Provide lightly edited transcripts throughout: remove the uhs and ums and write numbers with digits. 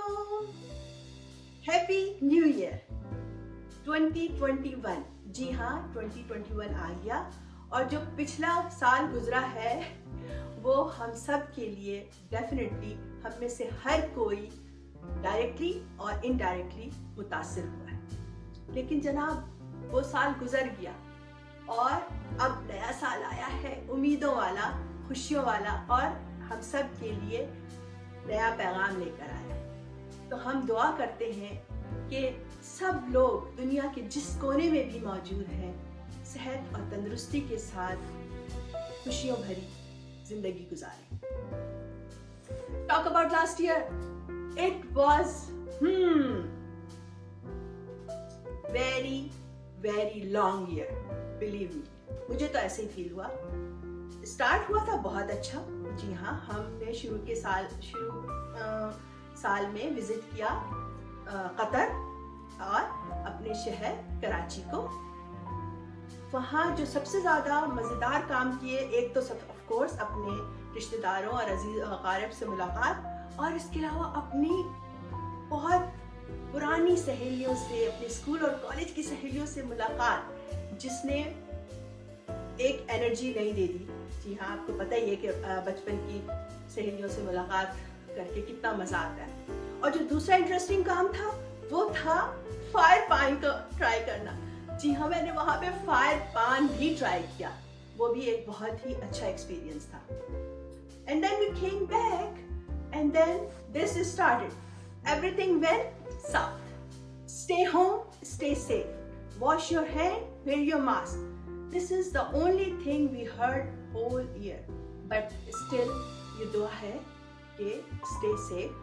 वालेकुम। Happy new year 2021। जी हाँ, 2021 आ गया और जो पिछला साल गुजरा है वो हम सब के लिए डेफिनेटली हम में से हर कोई डायरेक्टली और इनडायरेक्टली मुतासिर हुआ है। लेकिन जनाब वो साल गुजर गया और अब नया साल आया है, उम्मीदों वाला, खुशियों वाला और हम सब के लिए नया पैगाम लेकर आया है। तो हम दुआ करते हैं कि सब लोग दुनिया के जिस कोने में भी मौजूद हैं सेहत और तंदुरुस्ती के साथ खुशियों भरी जिंदगी गुजारें। Talk about last year, it was very long year, believe me. मुझे तो ऐसे ही फील हुआ। स्टार्ट हुआ था बहुत अच्छा। जी हाँ, हमने शुरू साल में विजिट किया कतर और अपने शहर कराची को। वहाँ जो सबसे ज़्यादा मज़ेदार काम किए, एक तो ऑफ कोर्स अपने रिश्तेदारों और अजीज अकारिब से मुलाकात, और इसके अलावा अपनी बहुत पुरानी सहेलियों से, अपने स्कूल और कॉलेज की सहेलियों से मुलाकात, जिसने एक एनर्जी नहीं दे दी। जी हाँ, आपको पता ही है कि बचपन की सहेलियों से मुलाकात करके कितना मज़ा आता है। और जो दूसरा इंटरेस्टिंग काम था वो था फायर पान को ट्राई करना। जी हाँ, मैंने वहाँ पे फायर पान भी ट्राई किया। वो भी एक बहुत ही अच्छा एक्सपीरियंस था। And then we came back and then this started. Everything went south. Stay home, stay safe, wash your hand, wear your mask. This is the only thing we heard whole year, but still ये दुआ है कि stay safe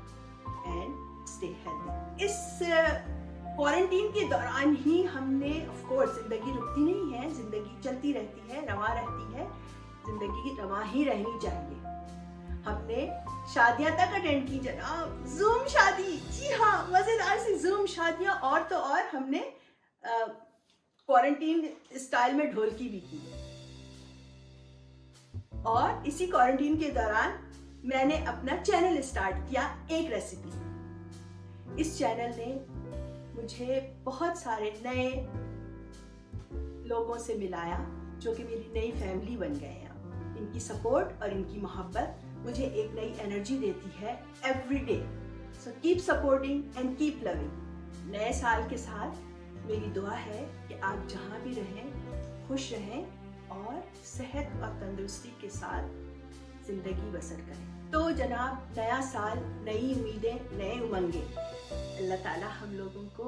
and stay healthy। इस quarantine के दौरान ही हमने, of course, जिंदगी रुकती नहीं है, जिंदगी चलती रहती है, रवा रहती है, जिंदगी रवा ही रहनी चाहिए। हमने शादियां तक अटेंड की जनाब, जूम शादी। जी हाँ, मजेदार सी जूम शादियां, और तो और हमने क्वारंटीन स्टाइल में ढोलकी भी की। और इसी क्वारंटीन के दौरान मैंने अपना चैनल स्टार्ट किया, एक रेसिपी। इस चैनल ने मुझे बहुत सारे नए लोगों से मिलाया जो कि मेरी नई फैमिली बन गए हैं। इनकी सपोर्ट और इनकी मोहब्बत मुझे एक नई एनर्जी देती है every day. So keep supporting and keep loving. नए साल के साथ मेरी दुआ है कि आप जहाँ भी रहें खुश रहें और सेहत और तंदुरुस्ती के साथ जिंदगी बसर करें। तो जनाब, नया साल, नई उम्मीदें, नए उमंगे। अल्लाह ताला हम लोगों को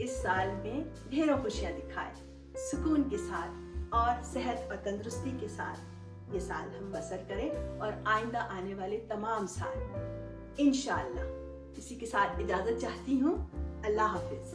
इस साल में ढेरों खुशियाँ दिखाए, सुकून के साथ और सेहत और तंदुरुस्ती के साथ ये साल हम बसर करें और आइंदा आने वाले तमाम साल इंशाअल्लाह। इसी के साथ इजाज़त चाहती हूँ। अल्लाह हाफिज।